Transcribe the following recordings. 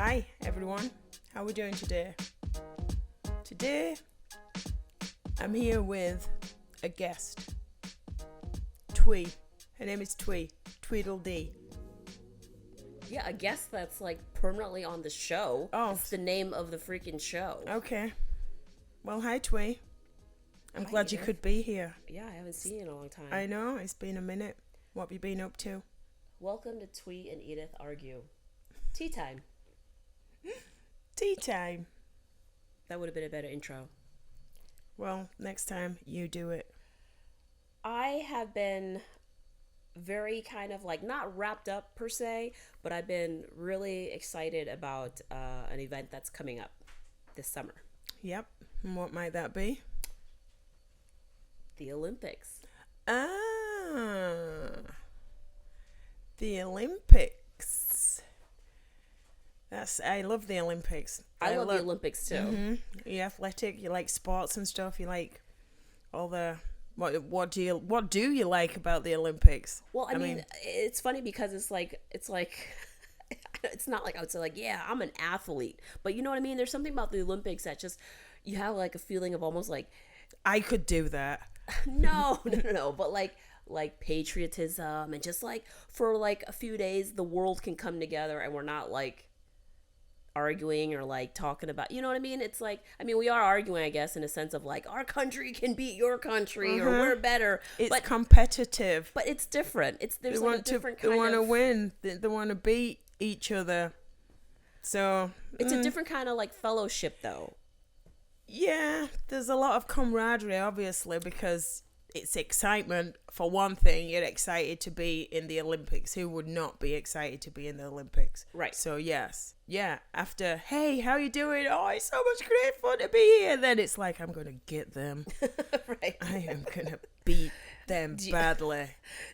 Hi everyone, how are we doing today? Today I'm here with a guest, Thuy. Her name is Thuy, Tweedledee. Yeah, I guess that's like permanently on the show. Oh. It's the name of the freaking show. Okay, well hi Thuy. I'm Hi, glad you Edith. could be here. Yeah, I haven't seen you in a long time. I know, it's been a minute. What have you been up to? Welcome to Thuy and Edith Argue. Tea time. Tea time. That would have been a better intro. Well, next time you do it. I have been very kind of like not wrapped up per se, but I've been really excited about an event that's coming up this summer. Yep, and what might that be? The Olympics. Ah, the Olympics. I love the Olympics. I love the Olympics too. Mm-hmm. You're athletic. You like sports and stuff. You like all the what do you like about the Olympics? Well, I mean, it's funny because it's like it's not like I would say like, yeah, I'm an athlete, but you know what I mean? There's something about the Olympics that just you have like a feeling of almost like I could do that. no, but like patriotism and just like for like a few days the world can come together and we're not like arguing or like talking about, you know what I mean? It's like, I mean, we are arguing, I guess, in a sense of like our country can beat your country or we're better. It's competitive. But it's different. There's They like a different kind They want to of win. They want to beat each other. So it's a different kind of like fellowship though. yeah, there's a lot of camaraderie, obviously, because it's excitement. For one thing, you're excited to be in the Olympics. Who would not be excited to be in the Olympics? Right. So, yes. Yeah, after, hey, how you doing? Oh, it's so much great fun to be here. Then it's like, I'm going to get them. Right. I am going to beat them badly.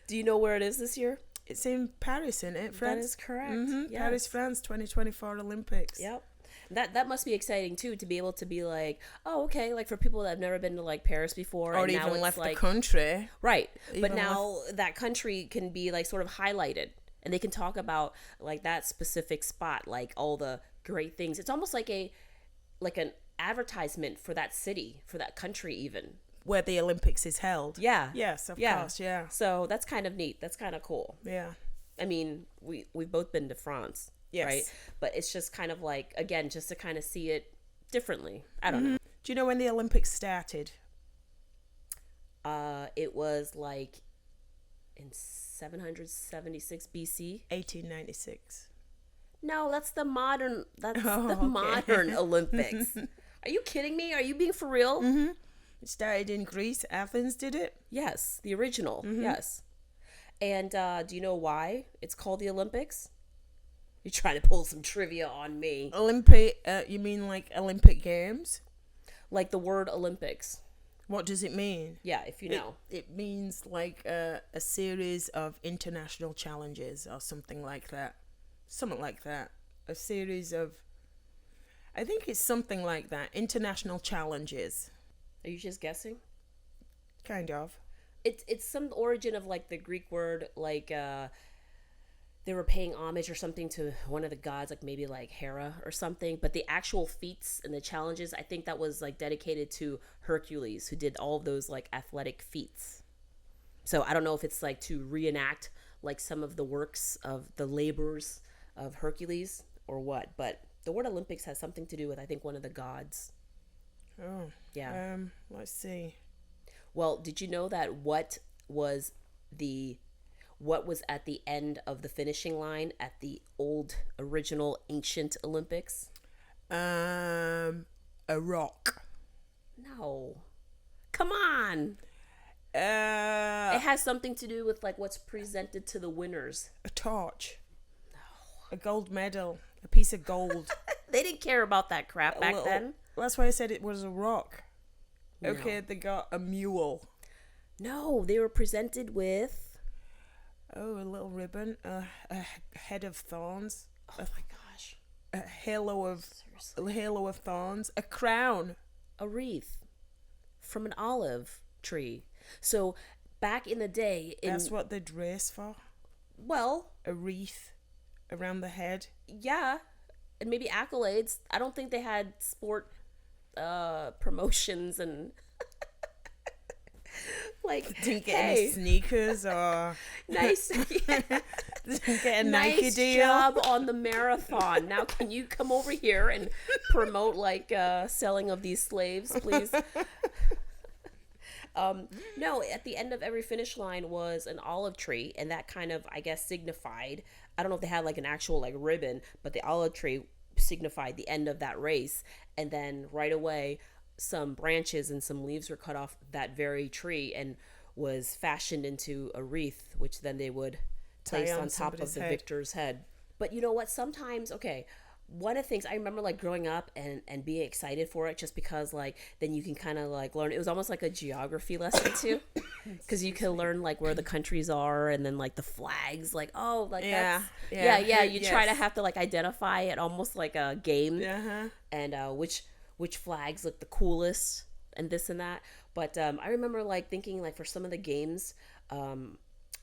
Do you know where it is this year? It's in Paris, isn't it, France? That is correct. Mm-hmm. Yes. Paris, France, 2024 Olympics. Yep. That must be exciting too, to be able to be like, oh, okay, like for people that have never been to like Paris before Or and now even it's left like, the country. right. But Even now that country can be like sort of highlighted and they can talk about like that specific spot, like all the great things. It's almost like an advertisement for that city, for that country even. Where the Olympics is held. Yeah. Yes, of course, yeah. So that's kind of neat. That's kind of cool. Yeah. I mean, we've both been to France. Yes. Right. But it's just kind of like, again, just to kind of see it differently. I don't know. Do you know when the Olympics started? It was like in 776 BC. 1896. No, that's the modern. That's Oh, the okay. modern Olympics. Are you kidding me? Are you being for real? Mm-hmm. It started in Greece. Athens did it. Yes, the original. Yes. And do you know why it's called the Olympics? You're trying to pull some trivia on me. You mean like Olympic Games? Like the word Olympics. What does it mean? Yeah, if you know. It means like a series of international challenges or something like that. Something like that. A series of... I think it's something like that. International challenges. Are you just guessing? Kind of. It's some origin of like the Greek word, like they were paying homage or something to one of the gods, like maybe like Hera or something. But the actual feats and the challenges, I think that was like dedicated to Hercules, who did all of those like athletic feats. So I don't know if it's like to reenact like some of the works of the labors of Hercules or what. But the word Olympics has something to do with, I think, one of the gods. Oh. Yeah. Let's see. Well, did you know that what was at the end of the finishing line at the old original ancient Olympics? A rock. No. Come on. It has something to do with like what's presented to the winners. A torch. No. A gold medal. A piece of gold. They didn't care about that crap back then. That's why I said it was a rock. No. Okay, they got a mule. No, they were presented with... Oh, a little ribbon. A head of thorns. Oh my gosh. A halo of thorns. A crown. A wreath from an olive tree. So back in the day... That's what they dress for? Well... A wreath around the head? Yeah. and maybe accolades. I don't think they had sport promotions and like Didn't get any sneakers or nice didn't get a Nike nice deal. job on the marathon. Now can you come over here and promote like selling of these slaves, please? No, at the end of every finish line was an olive tree, and that kind of, I guess, signified, I don't know if they had like an actual like ribbon, but the olive tree signified the end of that race. And then right away, some branches and some leaves were cut off that very tree and was fashioned into a wreath, which then they would place on top of the victor's head. But you know what? Sometimes, okay, one of the things I remember like growing up and being excited for it just because like then you can kind of like learn. It was almost like a geography lesson too, because you can learn like where the countries are and then like the flags, like oh like Yeah. that's you try to Yes. have to like identify it almost like a game, Uh-huh. and which flags look the coolest and this and that. But I remember like thinking like for some of the games,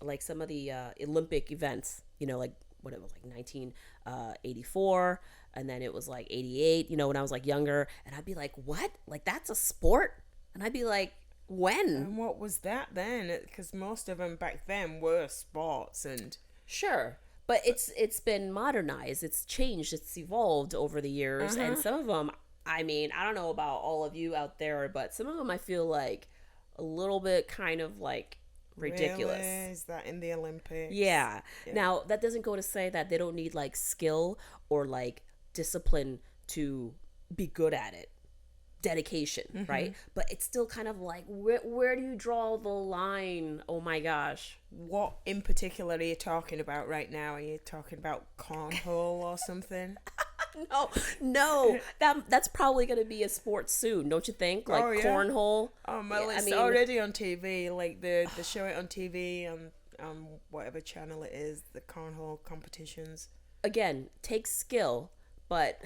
like some of the Olympic events, you know, like what it was like 1984, and then it was like 88, you know, when I was like younger, and I'd be like, what? Like that's a sport? And I'd be like, when? And what was that then? Because most of them back then were sports and Sure. But it's been modernized, it's changed, it's evolved over the years, and some of them, I mean, I don't know about all of you out there, but some of them I feel like a little bit kind of like ridiculous. Really? Is that in the Olympics? Yeah. Now, that doesn't go to say that they don't need like skill or like discipline to be good at it. Dedication, right? But it's still kind of like, where do you draw the line? Oh my gosh. What in particular are you talking about right now? Are you talking about cornhole or something? No, that's probably going to be a sport soon, don't you think? Like cornhole. Well, Yeah, it's already on TV. Like they show it on TV on whatever channel it is. The cornhole competitions. Again, takes skill, but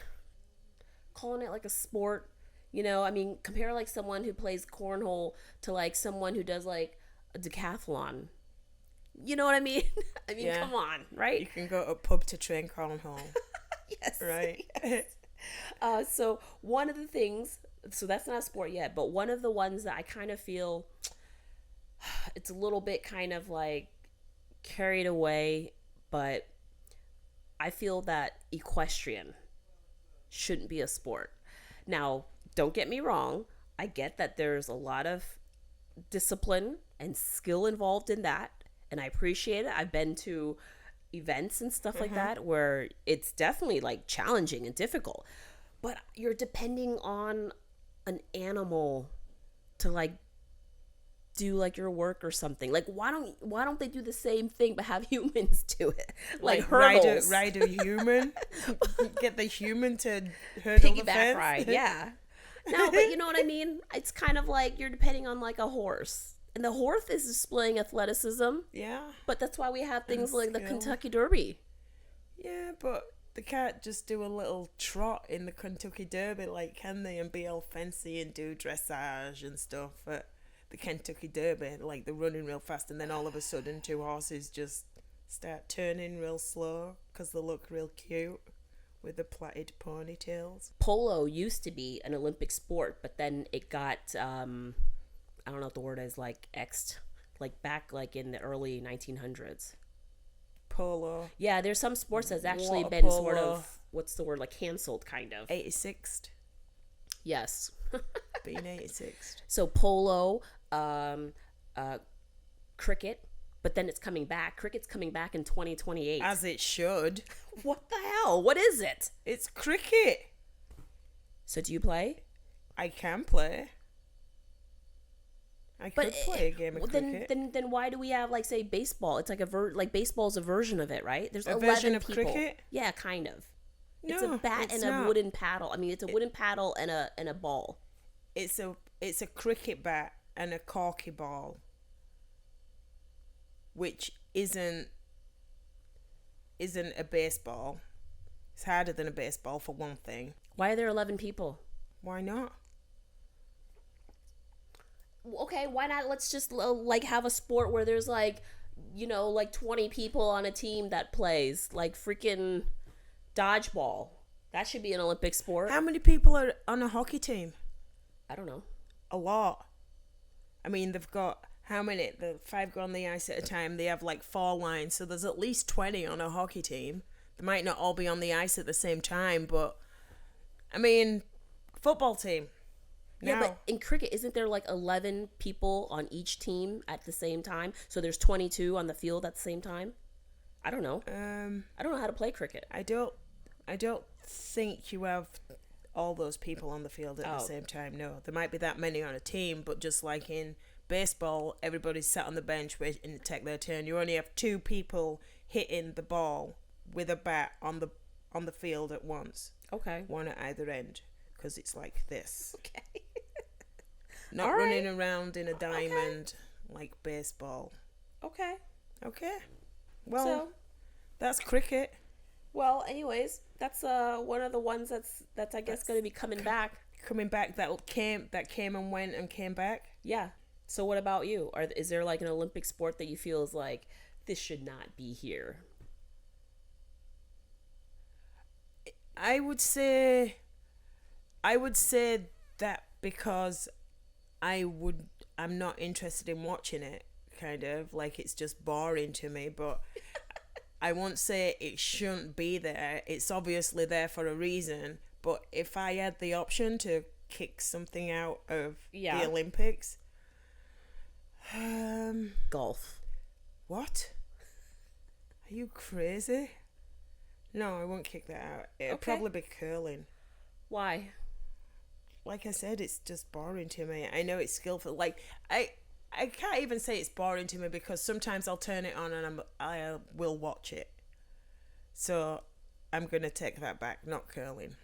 calling it like a sport, you know, I mean, compare like someone who plays cornhole to like someone who does like a decathlon. You know what I mean? I mean, Yeah. come on, You right? can go to a pub to train cornhole, Yes. right? So one of the things, so that's not a sport yet, but one of the ones that I kind of feel it's a little bit kind of like carried away, but I feel that equestrian shouldn't be a sport. Now, don't get me wrong. I get that there's a lot of discipline and skill involved in that, and I appreciate it. I've been to events and stuff like that where it's definitely like challenging and difficult, but you're depending on an animal to like do like your work or something. Like why don't they do the same thing but have humans do it? Like hurdles. ride a human, get the human to hurdle the Piggyback fence. ride, yeah. No, but you know what I mean? It's kind of like you're depending on like a horse. And the horse is displaying athleticism, Yeah, but that's why we have things like the skill. Kentucky Derby. yeah, but they can't just do a little trot in the Kentucky Derby, like, can they? And be all fancy and do dressage and stuff at the Kentucky Derby, like they're running real fast, and then all of a sudden two horses just start turning real slow because they look real cute with the plaited ponytails. Polo used to be an Olympic sport, but then it got I don't know what the word is, like X'd, like back like in the early 1900s. Polo. Yeah, there's some sports that's actually Water been sort polo. of, what's the word, like canceled kind of. 86th. Yes. Being 86th. So polo, cricket, but then it's coming back. Cricket's coming back in 2028. As it should. What the hell? What is it? It's cricket. So do you play? I can play. I could But play a game of cricket. then why do we have like say baseball? It's like like baseball's a version of it, right? There's A 11 version of people. cricket? Yeah, kind of. It's No, a bat it's and a not. wooden paddle. I mean, it's a wooden paddle and a ball. It's a cricket bat and a corky ball, which isn't a baseball. It's harder than a baseball for one thing. Why are there 11 people? Why not? Okay, why not? Let's just like have a sport where there's like, you know, like 20 people on a team that plays like freaking dodgeball. That should be an Olympic sport. How many people are on a hockey team? I don't know. A lot. I mean, they've got how many? The 5 go on the ice at a time. They have like 4 lines, so there's at least 20 on a hockey team. They might not all be on the ice at the same time, but I mean, football team. Yeah, but in cricket, isn't there like 11 people on each team at the same time? So there's 22 on the field at the same time? I don't know. I don't know how to play cricket. I don't think you have all those people on the field at the same time. No, there might be that many on a team, but just like in baseball, everybody's sat on the bench waiting to take their turn. You only have 2 people hitting the ball with a bat on the field at once. Okay. One at either end, because it's like this. Okay. Not running around in a diamond like baseball. Okay. Well, so, that's cricket. Well, anyways, that's one of the ones that's I guess going to be coming back. Coming back that came and went and came back. Yeah. So what about you? Is there like an Olympic sport that you feel is like this should not be here? I would say that because I'm not interested in watching it, kind of like it's just boring to me, but I won't say it shouldn't be there. It's obviously there for a reason, but if I had the option to kick something out of the Olympics, golf. What? Are you crazy? No, I won't kick that out. It'll probably be curling. Why? Like I said, it's just boring to me. I know it's skillful. Like I can't even say it's boring to me because sometimes I'll turn it on and I will watch it. So I'm gonna take that back. Not curling.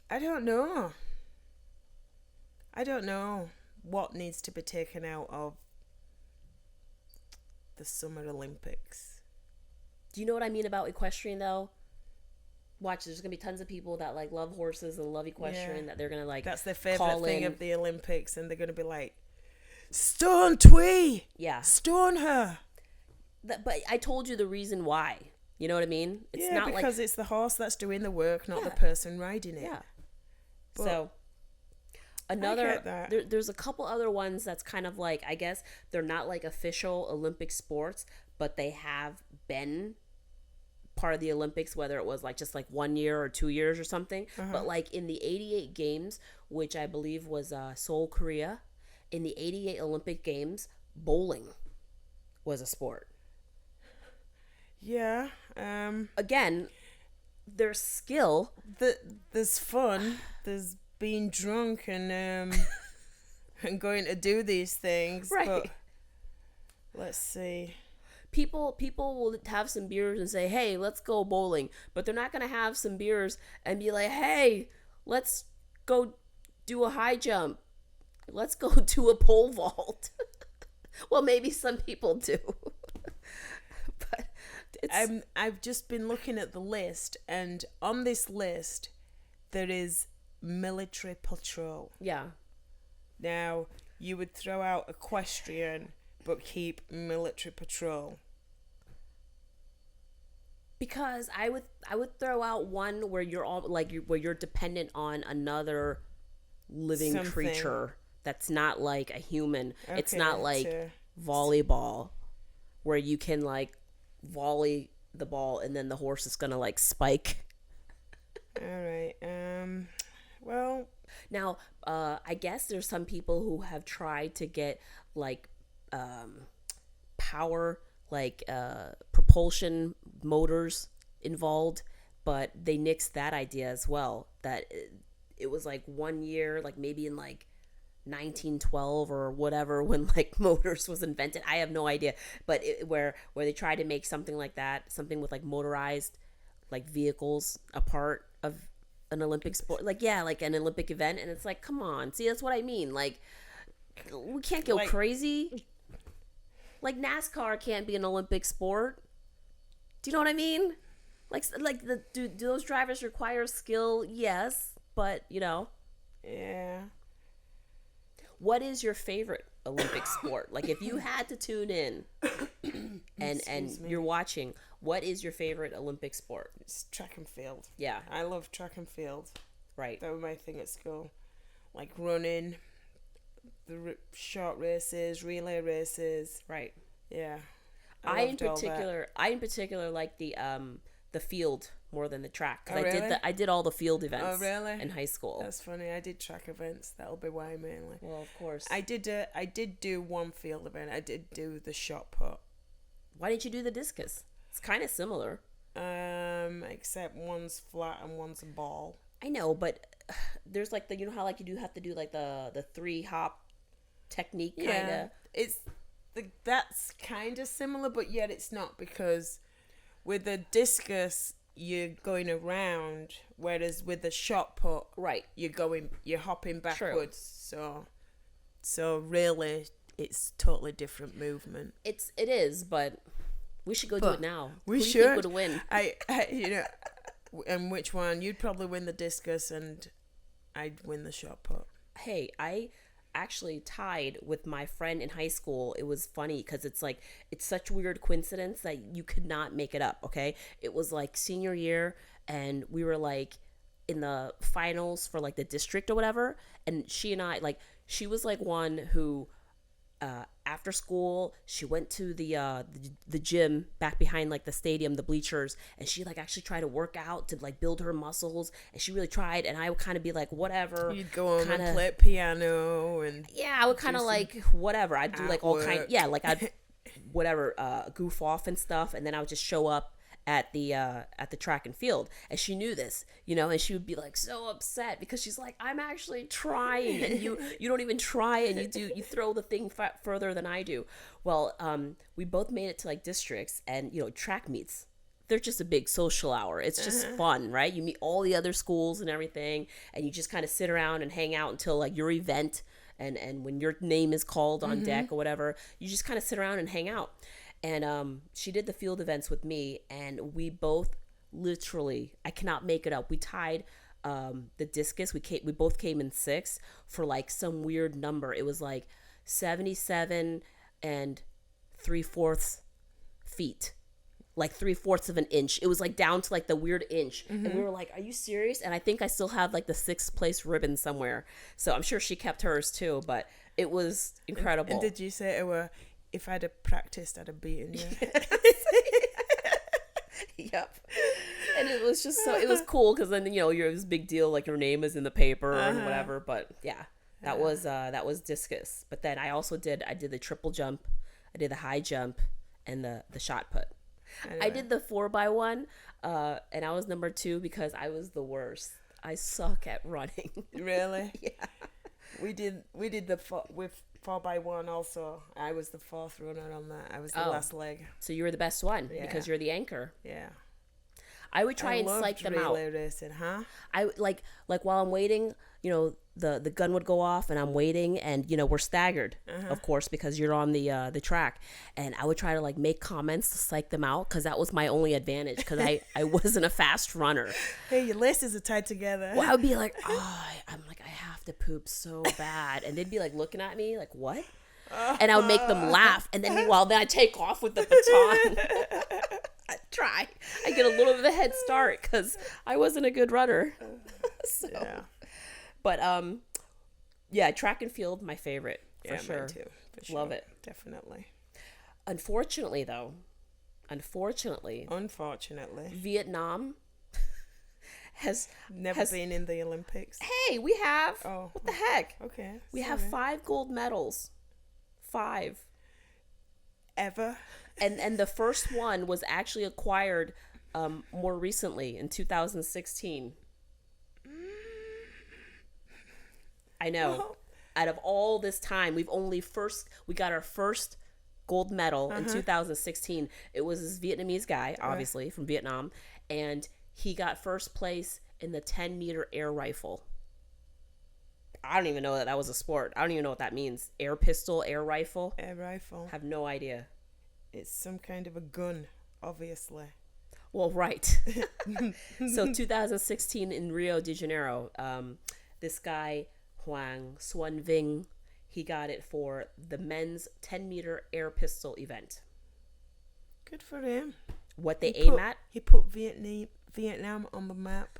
I don't know what needs to be taken out of the Summer Olympics. Do you know what I mean about equestrian though? Watch, there's gonna be tons of people that like love horses and love equestrian that they're gonna like. That's their favorite thing of the Olympics, and they're gonna be like, "Stone Thuy, stone her." But I told you the reason why. You know what I mean? It's not because it's the horse that's doing the work, not the person riding it. Yeah. But so there's a couple other ones that's kind of like, I guess they're not like official Olympic sports, but they have been part of the Olympics, whether it was like just like 1 year or 2 years or something. But like in the 88 games, which I believe was Seoul, Korea, in the 88 Olympic games, bowling was a sport. Yeah. Again, there's skill. There's fun. There's being drunk and and going to do these things. Right. But let's see. People will have some beers and say, "Hey, let's go bowling," but they're not gonna have some beers and be like, "Hey, let's go do a high jump. Let's go do a pole vault." Well, maybe some people do. But I've just been looking at the list, and on this list there is military patrol. Yeah. Now, you would throw out equestrian but keep military patrol. Because I would throw out one where you're all like where you're dependent on another living creature that's not like a human. Okay, it's not like volleyball where you can like volley the ball and then the horse is gonna like spike. All right. Well, now I guess there's some people who have tried to get like power, like propulsion motors involved, but they nixed that idea as well. That it was like 1 year, like maybe in like 1912 or whatever, when like motors was invented. I have no idea, but where they tried to make something like that, something with like motorized like vehicles, a part of an Olympic sport, like like an Olympic event, and it's like, come on, see, that's what I mean. Like, we can't go crazy. Like NASCAR can't be an Olympic sport. Do you know what I mean? Do those drivers require skill? Yes, but you know. Yeah. What is your favorite Olympic sport? Like, if you had to tune in and you're watching, what is your favorite Olympic sport? It's track and field. Yeah. I love track and field. Right. That was my thing at school. Like running, the short races, relay races. Right. Yeah. I in particular like the field more than the track. 'Cause Oh, really? I did all the field events. Oh, really? In high school. That's funny. I did track events. That'll be why mainly. Well, of course. I did do one field event. I did do the shot put. Why didn't you do the discus? It's kind of similar. Except one's flat and one's a ball. I know, but there's like you know how like you do have to do like the 3-hop technique kind of. Yeah, that's kind of similar, but yet it's not, because with the discus you're going around, whereas with the shot put, right, you're hopping backwards. True. So really, it's totally different movement. It is, but we should go do it now. We Who should. do you think would win? I and which one? You'd probably win the discus, and I'd win the shot put. Hey, I actually tied with my friend in high school. It was funny because it's such weird coincidence that you could not make it up. Okay, it was like senior year, and we were like in the finals for like the district or whatever, and she and I, like, she was like one who after school she went to the gym back behind like the stadium, the bleachers, and she like actually tried to work out to like build her muscles, and she really tried, and I would kind of be like, whatever. You'd go on and play piano, and I would kind of like whatever. I'd do like all kind, like I'd whatever goof off and stuff, and then I would just show up at the track and field, and she knew this, and she would be like so upset because she's like, I'm actually trying, and you don't even try, and you throw the thing further than I do. Well, we both made it to like districts, and track meets, they're just a big social hour. It's just fun, right? You meet all the other schools and everything, and you just kind of sit around and hang out until like your event, and when your name is called on deck or whatever, you just kind of sit around and hang out. And she did the field events with me, and we both literally, I cannot make it up, we tied the discus. We both came in 6th for like some weird number. It was like 77 3/4 feet, like 3/4 of an inch. It was like down to like the weird inch, and we were like, are you serious? And I think I still have like the 6th place ribbon somewhere, so I'm sure she kept hers too, but it was incredible. And did you say to her, if I'd have practiced, I'd have beaten you? Yep. And it was just it was cool, because then you're this big deal, like your name is in the paper and whatever. But yeah, that was discus. But then I did the triple jump, I did the high jump, and the shot put. Anyway. I did the 4x1, and I was number 2 because I was the worst. I suck at running. Really? Yeah. We did the 4x1 also. I was the 4th runner on that. I was the last leg. So you were the best one because you're the anchor. Yeah. I would try and psych them out. Relay racing, huh? I like while I'm waiting, the gun would go off, and I'm waiting, and we're staggered, of course, because you're on the track, and I would try to like make comments to psych them out, because that was my only advantage, because I wasn't a fast runner. Hey, your laces are tied together. Well, I would be like, I'm like, I have to poop so bad, and they'd be like looking at me like, what? And I would make them laugh, and then meanwhile, I take off with the baton. I get a little bit of a head start because I wasn't a good runner. So. Yeah. But track and field, my favorite for sure. Mine too. For sure. Love it. Definitely. Unfortunately, Vietnam has never been in the Olympics. Hey, we have. Oh. What the heck? Okay. We have 5 gold medals. 5. Ever. And the first one was actually acquired more recently in 2016. I know. Out of all this time, we got our first gold medal in 2016. It was this Vietnamese guy, obviously, from Vietnam, and he got first place in the 10-meter air rifle. I don't even know that was a sport. I don't even know what that means. Air pistol, air rifle? Air rifle. Have no idea. It's some kind of a gun, obviously. Well, right. So 2016 in Rio de Janeiro, this guy, Hoàng Xuân Vinh, He got it for the men's 10-meter air pistol event. Good for him. What they aim at? He put Vietnam on the map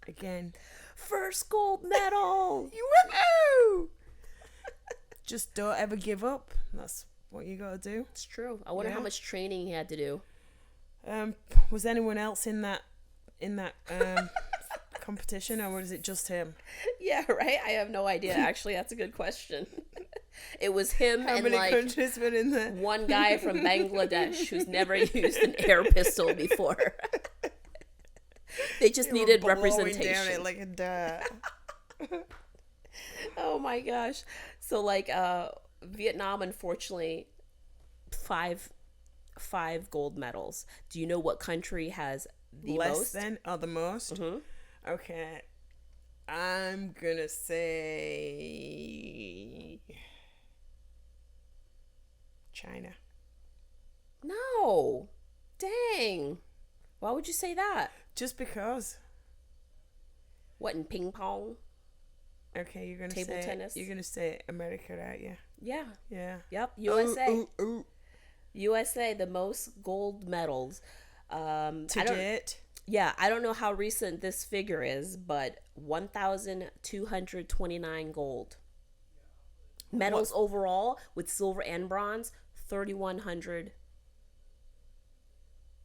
again. First gold medal. Woohoo! Just don't ever give up. That's what you gotta do. It's true. I wonder how much training he had to do. Was anyone else in that competition, or was it just him? Yeah, right. I have no idea. Actually, that's a good question. It was him How and many like countries were in there? one guy from Bangladesh who's never used an air pistol before. They just needed representation. Down it like a dart. Oh my gosh. So like Vietnam, unfortunately, five gold medals. Do you know what country has the Less most? than or the most? Mm-hmm. Okay. I'm gonna say China. No. Dang. Why would you say that? Just because. What, in ping pong? Okay, you're gonna Table say tennis? You're gonna say America, aren't you? Yeah. Yeah. Yep. USA. Ooh. USA, the most gold medals. To date. Yeah, I don't know how recent this figure is, but 1,229 gold medals overall, with silver and bronze. 3,100.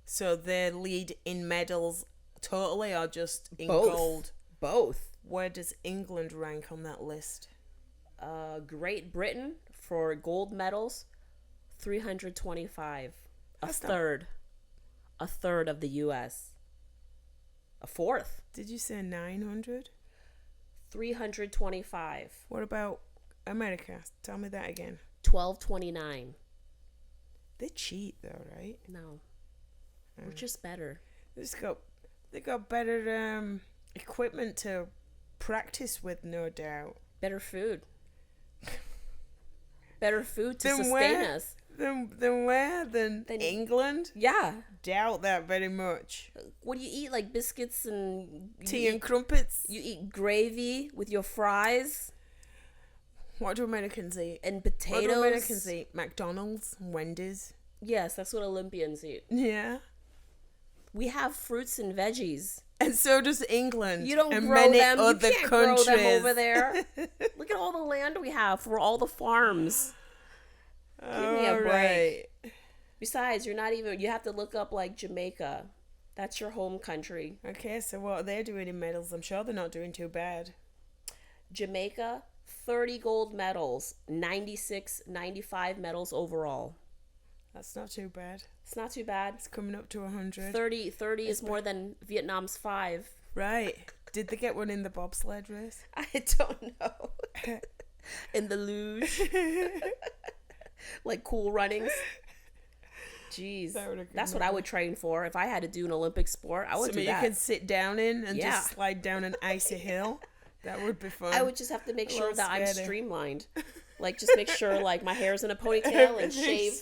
So they lead in medals totally, or just in Both. gold? Both. Where does England rank on that list? Great Britain for gold medals, 325. That's A third of the U.S. A fourth. Did you say 900? 325. What about America? Tell me that again. 1,229. They cheat though, right? No. We're just better. They got better equipment to practice with, no doubt. Better food. Better food to Then sustain where? us. Then where? Than England? Yeah. Doubt that very much. What do you eat? Like biscuits and Tea and crumpets? You eat gravy with your fries What do Americans eat? and potatoes. What do Americans eat? McDonald's, Wendy's. Yes, that's what Olympians eat. Yeah. We have fruits and veggies. And so does England. You don't and grow many them. Other You can't countries. grow them over there. Look at all the land we have for all the farms. Give me a break. Right. Besides, you have to look up like Jamaica. That's your home country. Okay, so what are they doing in medals? I'm sure they're not doing too bad. Jamaica, 30 gold medals, 95 medals overall. That's not too bad. It's not too bad. It's coming up to 100. 30 is more than Vietnam's 5. Right. Did they get one in the bobsled race? I don't know. In the luge. Like cool runnings. Jeez. That's what I would train for. If I had to do an Olympic sport, I would do that. You can sit down in and just slide down an icy hill. That would be fun. I would just have to make sure that I'm streamlined. Like, just make sure, like, my hair's in a ponytail and shave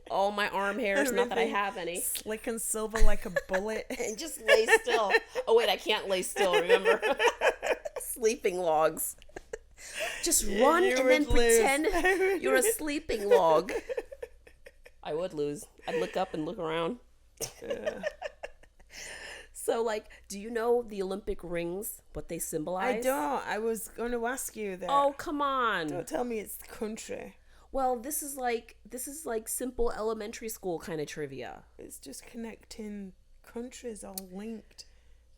all my arm hairs. Not that I have any. Slick and silver like a bullet. And just lay still. Oh, wait, I can't lay still, remember? Sleeping logs. Just run and then pretend you're a sleeping log. I would lose. I'd look up and look around. Yeah. So, like, do you know the Olympic rings, what they symbolize? I don't. I was going to ask you that. Oh, come on. Don't tell me it's the country. Well, this is like simple elementary school kind of trivia. It's just connecting countries all linked.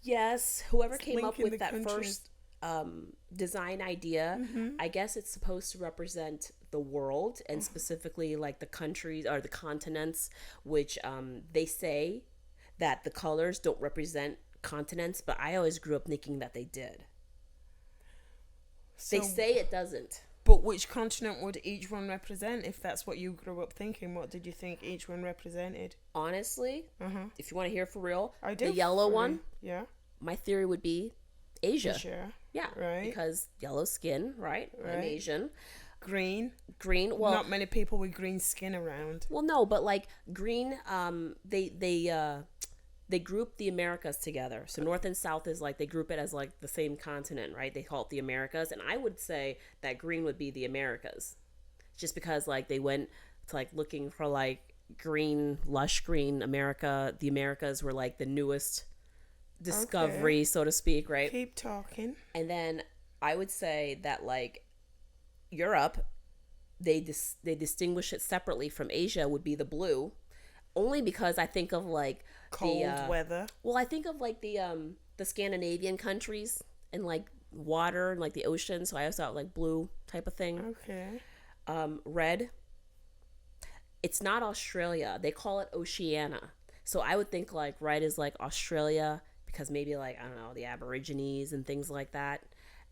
Yes, whoever came up with that countries. first design idea, I guess it's supposed to represent the world and specifically like the countries or the continents, which they say that the colors don't represent continents, but I always grew up thinking that they did. So, they say it doesn't. But which continent would each one represent? If that's what you grew up thinking, what did you think each one represented? Honestly, if you want to hear for real, I do. The yellow one, yeah. My theory would be Asia. Sure. Yeah, right. Because yellow skin, right? I'm Asian. Green. Well, not many people with green skin around. Well, no, but like green, they they group the Americas together. So North and South is like, they group it as like the same continent, right? They call it the Americas. And I would say that green would be the Americas. Just because like they went to like looking for like green, lush green America. The Americas were like the newest discovery, so to speak, right? Keep talking. And then I would say that like Europe, they distinguish it separately from Asia, would be the blue, only because I think of like Cold weather. Well, I think of like the Scandinavian countries and like water and like the ocean, so I also have like blue type of thing. Okay. Red. It's not Australia. They call it Oceania. So I would think like red is like Australia because maybe like, I don't know, the Aborigines and things like that.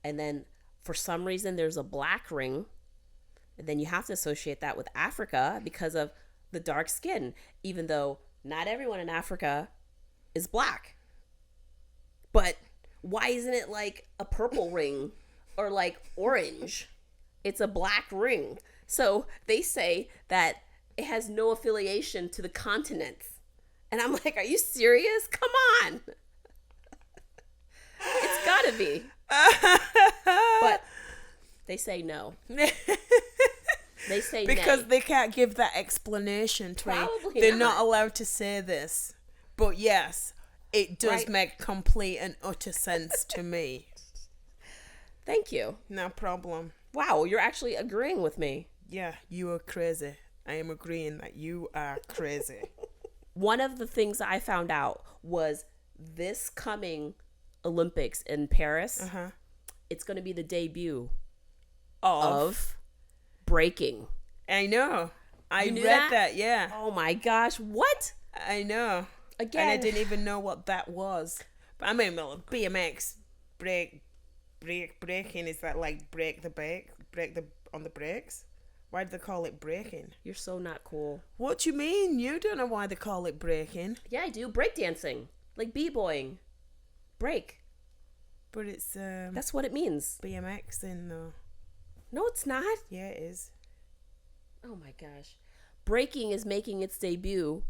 And then for some reason there's a black ring. And then you have to associate that with Africa because of the dark skin, even though not everyone in Africa is black. But why isn't it like a purple ring or like orange? It's a black ring. So they say that it has no affiliation to the continents. And I'm like, are you serious? Come on. It's gotta be. But they say no. They say because nay. they can't give that explanation to me. Probably They're not. not allowed to say this. But yes, it does Right. make complete and utter sense to me. Thank you. No problem. Wow, you're actually agreeing with me. Yeah, you are crazy. I am agreeing that you are crazy. One of the things I found out was this coming Olympics in Paris, it's going to be the debut of breaking. I know. I knew read that? that, yeah. Oh my gosh, what? I know. Again. And I didn't even know what that was. But I mean, well, BMX breaking, is that like break on the brakes? Why do they call it breaking? You're so not cool. What do you mean? You don't know why they call it breaking. Yeah, I do. Breakdancing. Like b-boying. Break. But it's That's what it means. BMX in though. No, it's not. Yeah, it is. Oh my gosh. Breaking is making its debut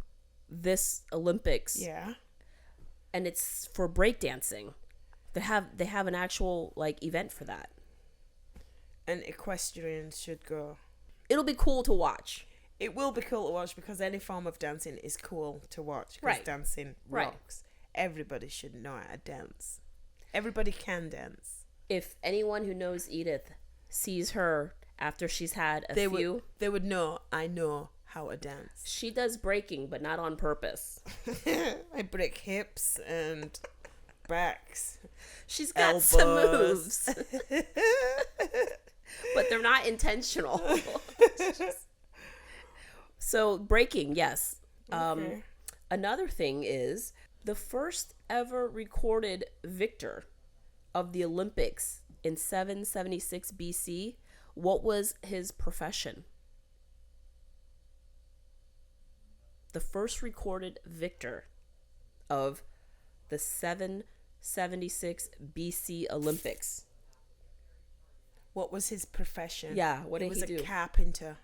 this Olympics. Yeah. And it's for breakdancing. They have an actual like event for that. And equestrians should go. It'll be cool to watch. It will be cool to watch because any form of dancing is cool to watch. Because Right. dancing Right. rocks. Everybody should know how to dance. Everybody can dance. If anyone who knows Edith sees her after she's had a They few, would know I know how to dance. she does breaking, but not on purpose. I break hips and backs. She's got Elbows. some moves, but they're not intentional. So breaking, yes. Okay. Another thing is the first ever recorded victor of the Olympics in 776 BC. What was his profession? The first recorded victor of the 776 BC Olympics. What was his profession? Yeah, what did he was do? a carpenter.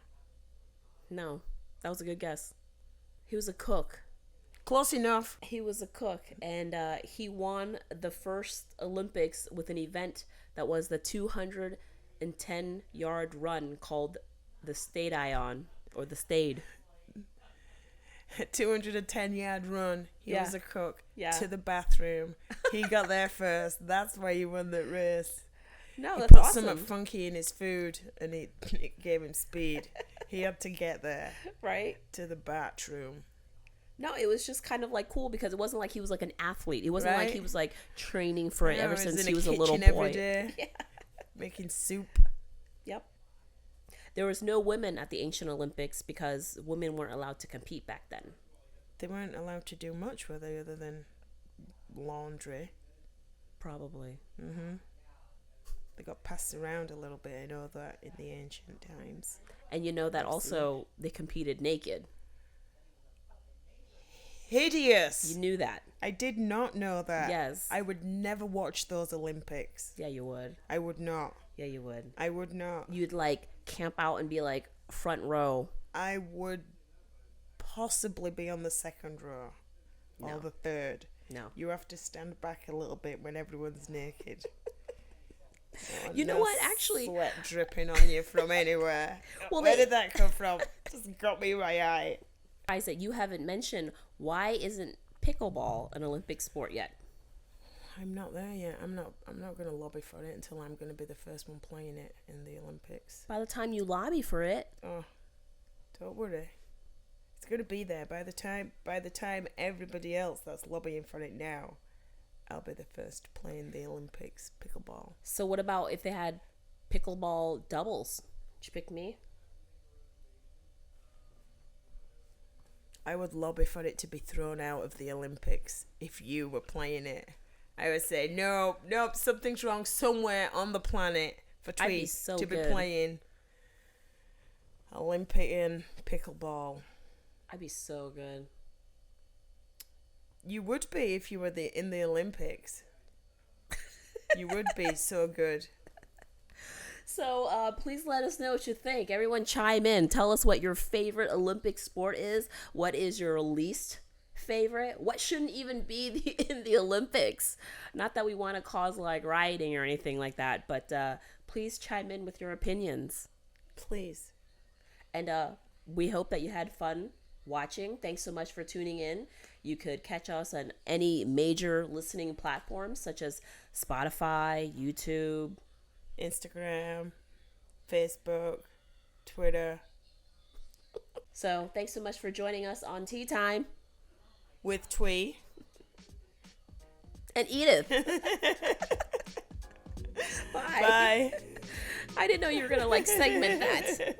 No, that was a good guess. He was a cook. Close enough. He was a cook, and he won the first Olympics with an event that was the 210-yard run called the Stadion, or the Stade. 210-yard run. He Yeah. was a cook. Yeah. To the bathroom. He got there first. That's why he won the race. No, He that's put awesome. something funky in his food and it gave him speed. He had to get there Right? to the bathroom. No, it was just kind of like cool because it wasn't like he was like an athlete. It wasn't like Right. he was like training for it No, ever he since in he was a little kitchen boy. every day, Yeah. making soup. Yep. There was no women at the ancient Olympics because women weren't allowed to compete back then. They weren't allowed to do much, were they, other than laundry? Probably. They got passed around a little bit. I know that in the ancient times. And you know that also they competed naked. Hideous! You knew that. I did not know that. Yes. I would never watch those Olympics. Yeah, you would. I would not. Yeah, you would. I would not. You'd like camp out and be like front row. I would possibly be on the second row. or the third. No. You have to stand back a little bit when everyone's naked. You know what? Actually, sweat dripping on you from anywhere. Well, Where did that come from? Just got me in my eye. Isaac, you haven't mentioned, why isn't pickleball an Olympic sport yet? I'm not there yet. I'm not going to lobby for it until I'm going to be the first one playing it in the Olympics. By the time you lobby for it, Oh, don't worry. It's going to be there by the time everybody else that's lobbying for it now, I'll be the first to play in the Olympics pickleball. so what about if they had pickleball doubles? Would you pick me? I would lobby for it to be thrown out of the Olympics if you were playing it. I would say, nope, something's wrong somewhere on the planet for I'd be Thuy so to be good. playing Olympian pickleball. I'd be so good. You would be if you were in the Olympics. You would be so good. So please let us know what you think. Everyone chime in. Tell us what your favorite Olympic sport is. What is your least favorite? What shouldn't even be in the Olympics? Not that we want to cause like rioting or anything like that, but please chime in with your opinions. Please. And we hope that you had fun watching. Thanks so much for tuning in. You could catch us on any major listening platforms such as Spotify, YouTube, Instagram, Facebook, Twitter. So thanks so much for joining us on Tea Time With Thuy and Edith. Bye. Bye. I didn't know you were gonna like segment that.